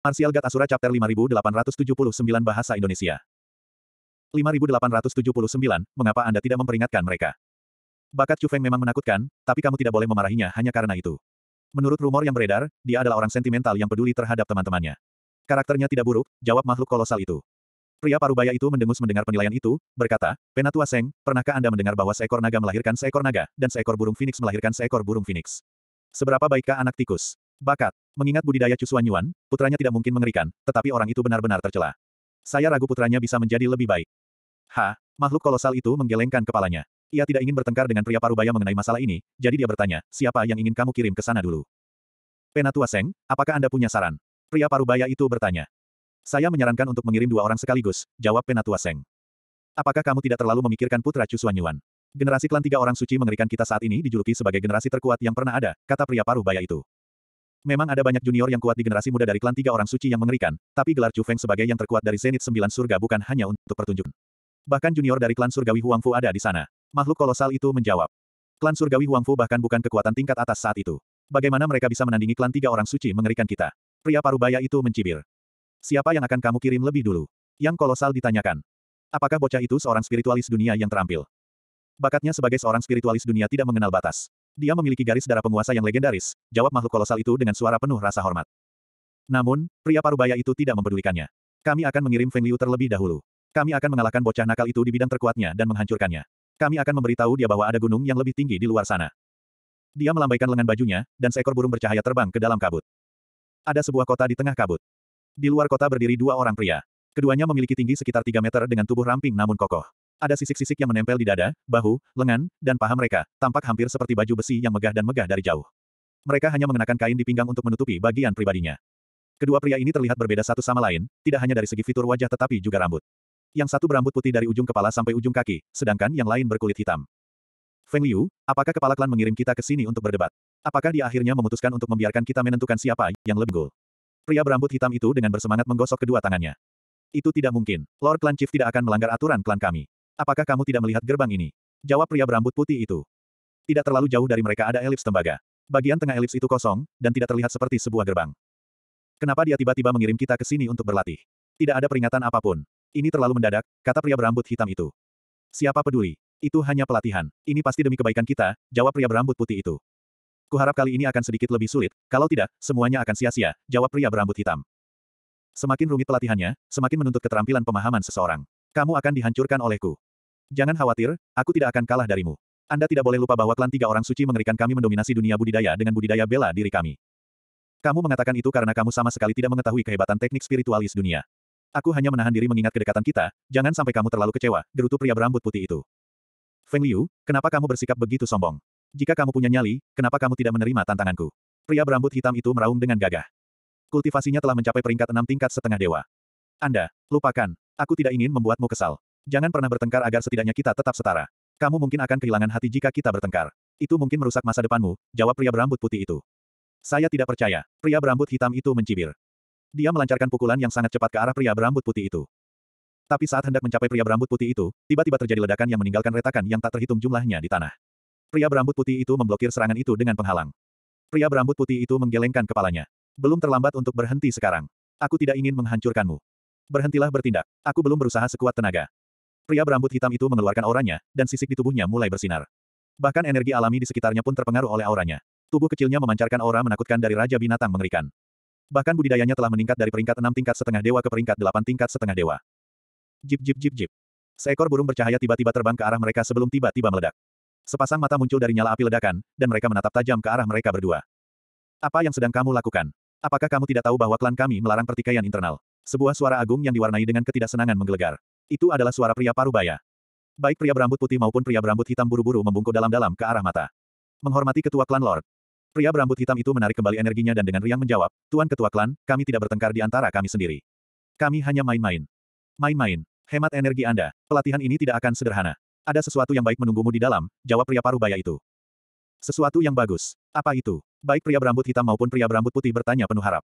Martial God Asura Chapter 5879 Bahasa Indonesia. 5879, mengapa Anda tidak memperingatkan mereka? Bakat Chu Feng memang menakutkan, tapi kamu tidak boleh memarahinya hanya karena itu. Menurut rumor yang beredar, dia adalah orang sentimental yang peduli terhadap teman-temannya. Karakternya tidak buruk, jawab makhluk kolosal itu. Pria parubaya itu mendengus mendengar penilaian itu, berkata, Penatua Seng, pernahkah Anda mendengar bahwa seekor naga melahirkan seekor naga, dan seekor burung phoenix melahirkan seekor burung phoenix? Seberapa baikkah anak tikus? Bakat. Mengingat budidaya Chu Xuanyuan, putranya tidak mungkin mengerikan, tetapi orang itu benar-benar tercela. Saya ragu putranya bisa menjadi lebih baik. Makhluk kolosal itu menggelengkan kepalanya. Ia tidak ingin bertengkar dengan pria parubaya mengenai masalah ini, jadi dia bertanya, siapa yang ingin kamu kirim ke sana dulu? Penatua Seng, apakah Anda punya saran? Pria parubaya itu bertanya. Saya menyarankan untuk mengirim 2 orang sekaligus, jawab Penatua Seng. Apakah kamu tidak terlalu memikirkan putra Chu Xuanyuan? Generasi klan 3 orang suci mengerikan kita saat ini dijuluki sebagai generasi terkuat yang pernah ada, kata pria parubaya itu. Memang ada banyak junior yang kuat di generasi muda dari klan 3 orang suci yang mengerikan, tapi gelar Chu Feng sebagai yang terkuat dari Zenit 9 surga bukan hanya untuk pertunjukan. Bahkan junior dari klan surgawi Huangfu ada di sana. Makhluk kolosal itu menjawab. Klan surgawi Huangfu bahkan bukan kekuatan tingkat atas saat itu. Bagaimana mereka bisa menandingi klan 3 orang suci mengerikan kita? Pria parubaya itu mencibir. Siapa yang akan kamu kirim lebih dulu? Yang kolosal ditanyakan. Apakah bocah itu seorang spiritualis dunia yang terampil? Bakatnya sebagai seorang spiritualis dunia tidak mengenal batas. Dia memiliki garis darah penguasa yang legendaris, jawab makhluk kolosal itu dengan suara penuh rasa hormat. Namun, pria parubaya itu tidak mempedulikannya. Kami akan mengirim Feng Liu terlebih dahulu. Kami akan mengalahkan bocah nakal itu di bidang terkuatnya dan menghancurkannya. Kami akan memberitahu dia bahwa ada gunung yang lebih tinggi di luar sana. Dia melambaikan lengan bajunya, dan seekor burung bercahaya terbang ke dalam kabut. Ada sebuah kota di tengah kabut. Di luar kota berdiri 2 orang pria. Keduanya memiliki tinggi sekitar 3 meter dengan tubuh ramping namun kokoh. Ada sisik-sisik yang menempel di dada, bahu, lengan, dan paha mereka, tampak hampir seperti baju besi yang megah dan megah dari jauh. Mereka hanya mengenakan kain di pinggang untuk menutupi bagian pribadinya. Kedua pria ini terlihat berbeda satu sama lain, tidak hanya dari segi fitur wajah tetapi juga rambut. Yang satu berambut putih dari ujung kepala sampai ujung kaki, sedangkan yang lain berkulit hitam. Feng Liu, apakah kepala klan mengirim kita ke sini untuk berdebat? Apakah dia akhirnya memutuskan untuk membiarkan kita menentukan siapa yang lebih unggul? Pria berambut hitam itu dengan bersemangat menggosok kedua tangannya. Itu tidak mungkin. Lord Clan Chief tidak akan melanggar aturan klan kami. Apakah kamu tidak melihat gerbang ini? Jawab pria berambut putih itu. Tidak terlalu jauh dari mereka ada elips tembaga. Bagian tengah elips itu kosong, dan tidak terlihat seperti sebuah gerbang. Kenapa dia tiba-tiba mengirim kita ke sini untuk berlatih? Tidak ada peringatan apapun. Ini terlalu mendadak, kata pria berambut hitam itu. Siapa peduli? Itu hanya pelatihan. Ini pasti demi kebaikan kita, jawab pria berambut putih itu. Kuharap kali ini akan sedikit lebih sulit, kalau tidak, semuanya akan sia-sia, jawab pria berambut hitam. Semakin rumit pelatihannya, semakin menuntut keterampilan pemahaman seseorang. Kamu akan dihancurkan olehku. Jangan khawatir, aku tidak akan kalah darimu. Anda tidak boleh lupa bahwa klan 3 orang suci mengerikan kami mendominasi dunia budidaya dengan budidaya bela diri kami. Kamu mengatakan itu karena kamu sama sekali tidak mengetahui kehebatan teknik spiritualis dunia. Aku hanya menahan diri mengingat kedekatan kita, jangan sampai kamu terlalu kecewa, gerutu pria berambut putih itu. Feng Liu, kenapa kamu bersikap begitu sombong? Jika kamu punya nyali, kenapa kamu tidak menerima tantanganku? Pria berambut hitam itu meraung dengan gagah. Kultivasinya telah mencapai peringkat 6 tingkat setengah dewa. Anda, lupakan. Aku tidak ingin membuatmu kesal. Jangan pernah bertengkar agar setidaknya kita tetap setara. Kamu mungkin akan kehilangan hati jika kita bertengkar. Itu mungkin merusak masa depanmu, jawab pria berambut putih itu. Saya tidak percaya. Pria berambut hitam itu mencibir. Dia melancarkan pukulan yang sangat cepat ke arah pria berambut putih itu. Tapi saat hendak mencapai pria berambut putih itu, tiba-tiba terjadi ledakan yang meninggalkan retakan yang tak terhitung jumlahnya di tanah. Pria berambut putih itu memblokir serangan itu dengan penghalang. Pria berambut putih itu menggelengkan kepalanya. Belum terlambat untuk berhenti sekarang. Aku tidak ingin menghancurkanmu. Berhentilah bertindak. Aku belum berusaha sekuat tenaga. Pria berambut hitam itu mengeluarkan auranya, dan sisik di tubuhnya mulai bersinar. Bahkan energi alami di sekitarnya pun terpengaruh oleh auranya. Tubuh kecilnya memancarkan aura menakutkan dari Raja Binatang Mengerikan. Bahkan budidayanya telah meningkat dari peringkat 6 tingkat setengah dewa ke peringkat 8 tingkat setengah dewa. Jip jip jip jip. Seekor burung bercahaya tiba-tiba terbang ke arah mereka sebelum tiba-tiba meledak. Sepasang mata muncul dari nyala api ledakan, dan mereka menatap tajam ke arah mereka berdua. Apa yang sedang kamu lakukan? Apakah kamu tidak tahu bahwa klan kami melarang pertikaian internal? Sebuah suara agung yang diwarnai dengan ketidaksenangan menggelegar. Itu adalah suara pria parubaya. Baik pria berambut putih maupun pria berambut hitam buru-buru membungkuk dalam-dalam ke arah mata. Menghormati ketua klan Lord. Pria berambut hitam itu menarik kembali energinya dan dengan riang menjawab, Tuan ketua klan, kami tidak bertengkar di antara kami sendiri. Kami hanya main-main. Main-main. Hemat energi Anda. Pelatihan ini tidak akan sederhana. Ada sesuatu yang baik menunggumu di dalam, jawab pria parubaya itu. Sesuatu yang bagus. Apa itu? Baik pria berambut hitam maupun pria berambut putih bertanya penuh harap.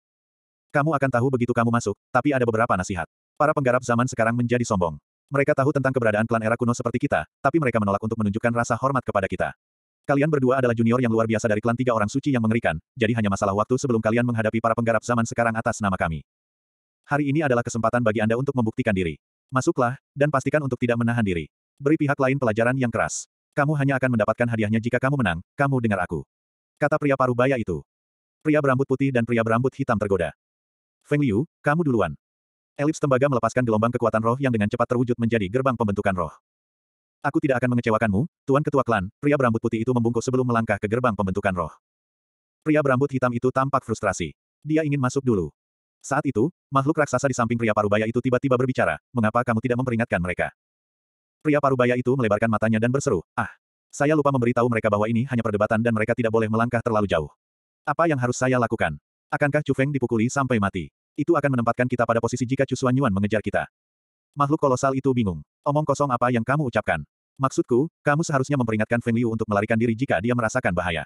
Kamu akan tahu begitu kamu masuk, tapi ada beberapa nasihat. Para penggarap zaman sekarang menjadi sombong. Mereka tahu tentang keberadaan klan era kuno seperti kita, tapi mereka menolak untuk menunjukkan rasa hormat kepada kita. Kalian berdua adalah junior yang luar biasa dari klan 3 orang suci yang mengerikan, jadi hanya masalah waktu sebelum kalian menghadapi para penggarap zaman sekarang atas nama kami. Hari ini adalah kesempatan bagi Anda untuk membuktikan diri. Masuklah, dan pastikan untuk tidak menahan diri. Beri pihak lain pelajaran yang keras. Kamu hanya akan mendapatkan hadiahnya jika kamu menang, kamu dengar aku. Kata pria parubaya itu. Pria berambut putih dan pria berambut hitam tergoda. Feng Liu, kamu duluan. Elips tembaga melepaskan gelombang kekuatan roh yang dengan cepat terwujud menjadi gerbang pembentukan roh. Aku tidak akan mengecewakanmu, Tuan Ketua Klan, pria berambut putih itu membungkuk sebelum melangkah ke gerbang pembentukan roh. Pria berambut hitam itu tampak frustrasi. Dia ingin masuk dulu. Saat itu, makhluk raksasa di samping pria parubaya itu tiba-tiba berbicara, mengapa kamu tidak memperingatkan mereka? Pria parubaya itu melebarkan matanya dan berseru, saya lupa memberitahu mereka bahwa ini hanya perdebatan dan mereka tidak boleh melangkah terlalu jauh. Apa yang harus saya lakukan? Akankah Chu Feng dipukuli sampai mati? Itu akan menempatkan kita pada posisi jika Chu Xuanyuan mengejar kita. Makhluk kolosal itu bingung. Omong kosong apa yang kamu ucapkan? Maksudku, kamu seharusnya memperingatkan Feng Liu untuk melarikan diri jika dia merasakan bahaya.